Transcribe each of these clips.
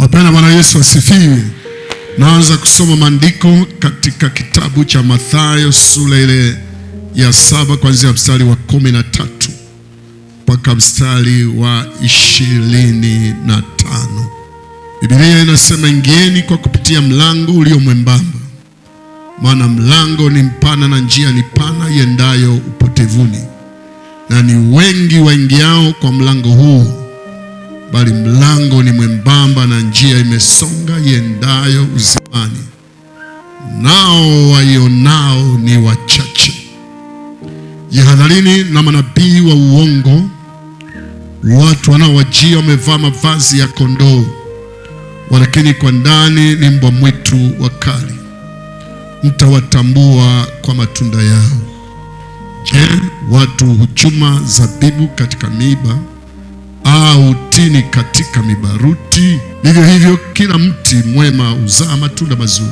Wapenda, Bwana Yesu asifiwe. Naanza kusoma maandiko katika kitabu cha Mathayo sura ile ya 7 kuanzia mstari wa 13 mpaka mstari wa 25. Biblia inasema, ingieni kwa kupitia mlango ulio mwembamba, maana mlango ni mpana na njia ni pana iendayo upotevuni, na ni wengi waingiao kwa mlango huu, bali mlango ni mwembamba na njia imesonga iendayo uzimani, nao waionao ni wachache. Jihadharini na manabii wa uongo, watu wanaowajia wamevaa mavazi ya kondoo, walakini kwa ndani ni mbwa mwitu wakali. Mtawatambua kwa matunda yao. Je, watu huchuma zabibu katika miiba au tini katika mibaruti? Vivyo hivyo kila mti mwema huzaa matunda mazuri,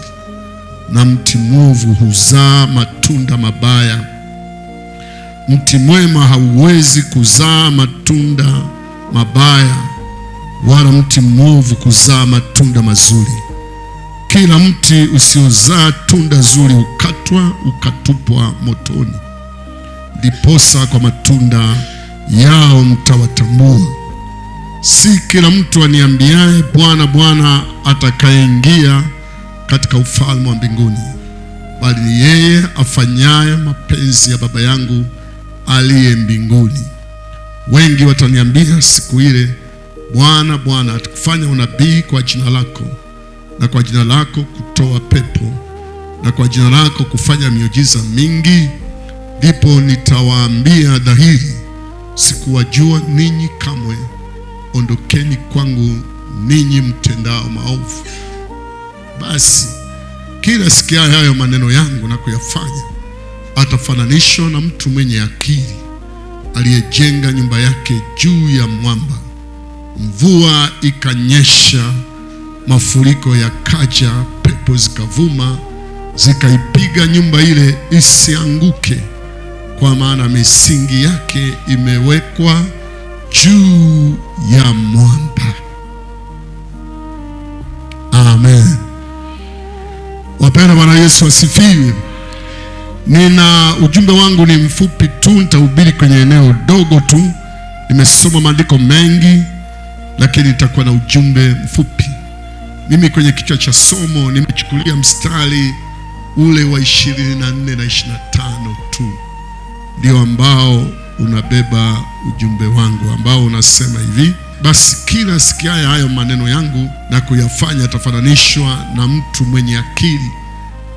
na mti mwovu huzaa matunda mabaya. Mti mwema hauwezi kuzaa matunda mabaya, wala mti mwovu kuzaa matunda mazuri. Kila mti usiozaa tunda zuri hukatwa ukatupwa motoni. Ndiposa kwa matunda yao mtawatambua. Si kila mtu aniambiaye Bwana, Bwana atakayeingia katika ufalme wa mbinguni, bali ni yeye afanyaye mapenzi ya Baba yangu aliye mbinguni. Wengi wataniambia siku ile, Bwana, Bwana, atakufanya unabii kwa jina lako, na kwa jina lako kutoa pepo, na kwa jina lako kufanya miujiza mingi? Ndipo nitawaambia dhahiri, sikuwajua ninyi kamwe. Ondokeni kwangu ninyi mtendao maovu. Basi kila sikia hayo maneno yangu na kuyafanya atafananishwa na mtu mwenye akili aliyejenga nyumba yake juu ya mwamba. Mvua ikanyesha, mafuriko yakaja, pepo zikavuma, zikaipiga nyumba ile isianguke, kwa maana misingi yake imewekwa juu ya mwamba. Amen. Wapenda, Bwana Yesu asifiwe. Nina ujumbe wangu ni mfupi tu, nitahubiri kwenye eneo dogo tu. Nimesoma maandiko mengi, lakini nitakuwa na ujumbe mfupi. Mimi kwenye kichwa cha somo nimechukulia mstari ule wa 24 na 25 tu, ndio ambao unabeba ujumbe wangu, ambao unasema hivi: basi kila sikiaye hayo maneno yangu na kuyafanya atafananishwa na mtu mwenye akili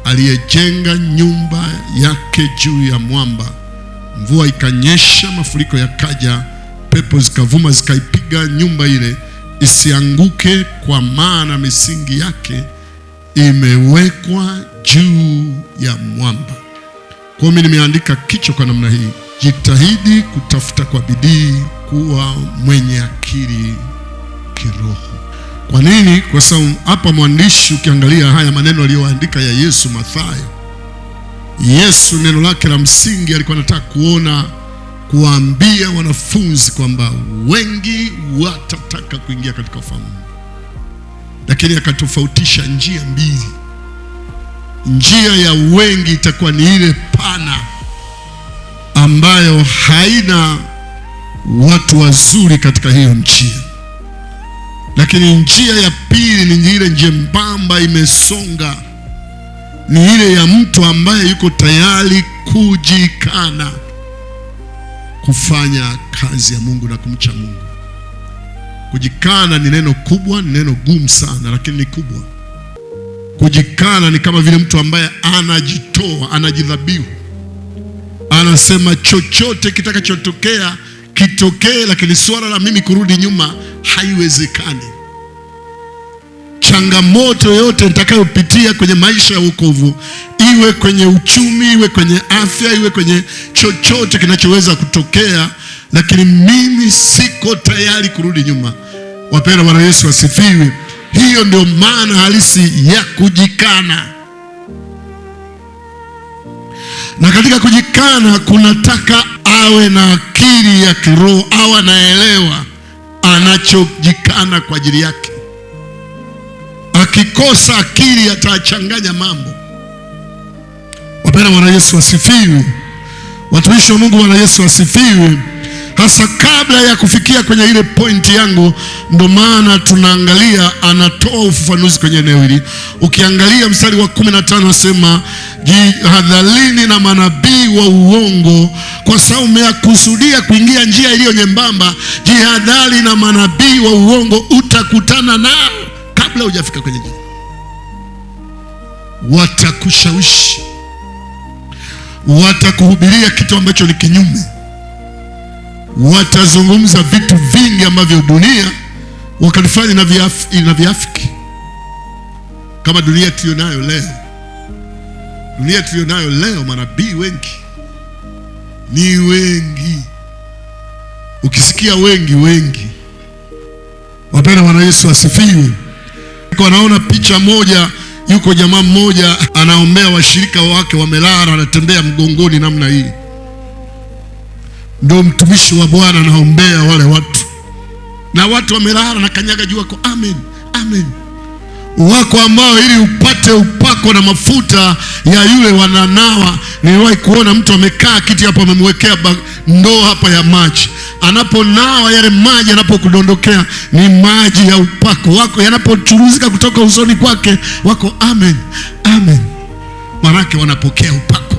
aliyejenga nyumba yake juu ya mwamba. Mvua ikanyesha, mafuriko yakaja, pepo zikavuma, zikaipiga nyumba ile isianguke, kwa maana misingi yake imewekwa juu ya mwamba. Kwa mimi nimeandika kichwa kwa namna hii: jitahidi kutafuta kwa bidii kuwa mwenye akili kiroho. Kwa nini? Kwa sababu hapa mwandishi, ukiangalia haya maneno aliyoandika ya Yesu Mathayo, Yesu neno lake la msingi alikuwa anataka kuwaambia wanafunzi kwamba wengi watataka kuingia katika ufalme, lakini akatofautisha njia mbili. Njia ya wengi itakuwa ni ile pana ambayo haina watu wazuri katika hiyo njia, lakini njia ya pili ni ile njembamba imesonga, ni ile ya mtu ambaye yuko tayari kujikana kufanya kazi ya Mungu na kumcha Mungu. Kujikana ni neno kubwa, ni neno gumu sana, lakini ni kubwa. Kujikana ni kama vile mtu ambaye anajitoa, anajidhabihu, anasema chochote kitakachotokea kitokee, lakini swala la mimi kurudi nyuma haiwezekani. Changamoto yote nitakayopitia kwenye maisha ya wokovu, iwe kwenye uchumi, iwe kwenye afya, iwe kwenye chochote kinachoweza kutokea, lakini mimi siko tayari kurudi nyuma. Wapenda, Bwana Yesu asifiwe. Hiyo ndio maana halisi ya kujikana. Na katika kujikana kunataka awe na akili ya kiroho, awe anaelewa anachojikana kwa ajili yake. akikosa akili atachanganya mambo. Wapenda Bwana Yesu asifiwe. Watumishi wa Mungu, Bwana Yesu asifiwe. Hasa kabla ya kufikia kwenye ile pointi yangu, ndo maana tunaangalia, anatoa ufafanuzi kwenye eneo hili. Ukiangalia mstari wa 15 nasema, jihadharini na manabii wa uongo, kwa sababu mmekusudia kuingia njia iliyo nyembamba. Jihadhari na manabii wa uongo, utakutana nao kabla hujafika kwenye njia. Watakushawishi, watakuhubiria kitu ambacho ni kinyume, watazungumza vitu vingi ambavyo dunia wakalifanya na viafiki. Kama dunia tulionayo leo, dunia tulionayo leo, manabii wengi ni wengi. Ukisikia wengi, wapenda Bwana Yesu asifiwe. Wanaona picha moja, yuko jamaa mmoja anaombea washirika wake wamelala, anatembea mgongoni namna hii. Ndio mtumishi wa Bwana anaombea wale watu, na watu wamelala na kanyaga juu, wako amen, amen. Wako ambao ili upate upako na mafuta ya yule wananawa. Niliwahi kuona mtu amekaa kiti hapo, amemwekea ndoo hapa ya maji. Anaponawa yale maji yanapokudondokea ni maji ya upako wako, yanapochuruzika kutoka usoni kwake, wako amen, amen. Manake wanapokea upako.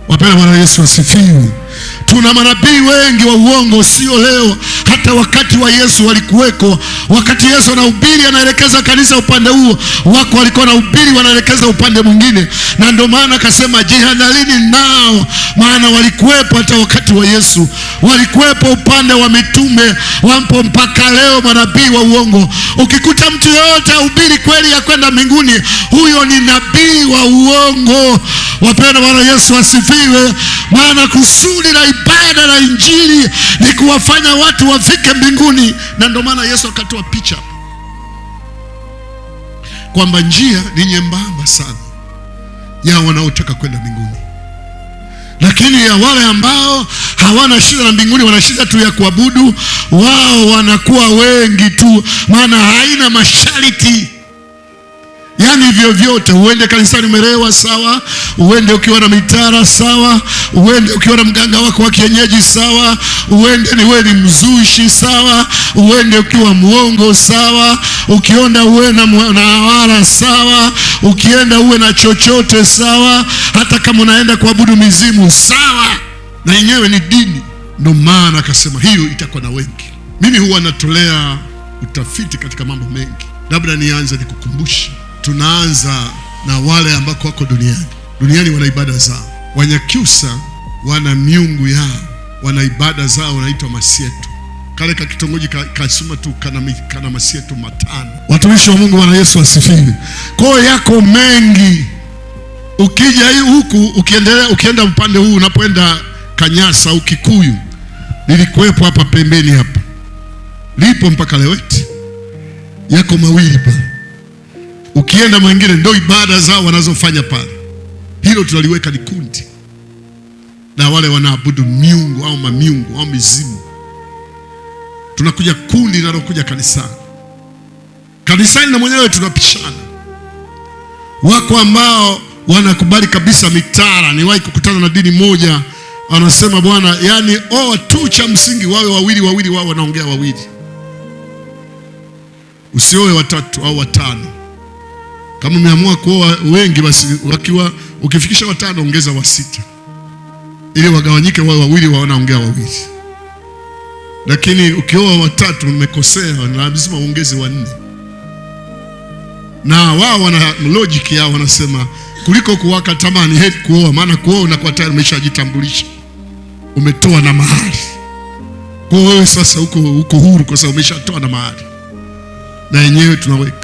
Wapenda Bwana Yesu asifiwe. Tuna manabii wengi wa uongo, sio leo, hata wakati wa Yesu walikuweko. Wakati Yesu anahubiri anaelekeza kanisa upande huo, wako walikuwa wanahubiri wanaelekeza upande mwingine. Na ndio maana akasema jihadharini nao, maana walikuwepo hata wakati wa Yesu, walikuwepo upande wa mitume, wapo mpaka leo manabii wa uongo. Ukikuta mtu yote ahubiri kweli ya kwenda mbinguni, huyo ni nabii wa uongo. Wapenda Bwana Yesu asifiwe. Maana kusudi la ibada la injili ni kuwafanya watu wafike mbinguni. Na ndio maana Yesu akatoa picha kwamba njia ni nyembamba sana ya wanaotaka kwenda mbinguni, lakini ya wale ambao hawana shida na mbinguni, wana shida tu ya kuabudu, wao wanakuwa wengi tu, maana haina masharti. Yaani vyovyote, uende kanisani umelewa sawa, uende ukiwa na mitara sawa, uende ukiwa na mganga wako wa kienyeji sawa, uende ni wewe ni mzushi sawa, uende ukiwa muongo sawa, ukienda uwe na hawara sawa, ukienda uwe na chochote sawa, hata kama unaenda kuabudu mizimu sawa, na yenyewe ni dini. Ndio maana akasema hiyo itakuwa na wengi. Mimi huwa natolea utafiti katika mambo mengi. Labda nianze nikukumbushe, tunaanza na wale ambako wako duniani. Duniani wana ibada zao. Wanyakyusa wana miungu yao, wana ibada zao, wanaitwa masietu. Kale ka kitongoji kasuma tu kana masietu 5. Watumishi wa Mungu, Bwana Yesu asifiwe. Kwa yako mengi. Ukija hii huku, ukienda upande huu, unapoenda Kanyasa au Kikuyu, nilikuwepo hapa pembeni hapa, lipo mpaka Leweti, yako mawili pale. Ukienda mwingine ndio ibada zao wanazofanya pale. Hilo tunaliweka ni kundi, na wale wanaabudu miungu au mamiungu au mizimu. Tunakuja kundi linalokuja kanisani. Kanisani na mwenyewe tunapishana. Wako ambao wanakubali kabisa mitara. Niwahi kukutana na dini moja, anasema bwana, yani tu cha msingi wawe wawili wao wanaongea wawili. Usioe 3 au 5. Kama umeamua kuoa wengi, basi ukifikisha 5 ongeza 6, ili wagawanyike wawe wawili wanaongea wawili. Lakini ukioa 3 umekosea, na lazima uongeze 4. Na wao wana logic yao, wanasema kuliko kuwaka tamani heri kuoa, maana kuoa unakuwa tayari umeshajitambulisha, umetoa na mahari. Kwa hiyo sasa uko huru kwa sababu umeshatoa na mahari. Na yenyewe tunaweka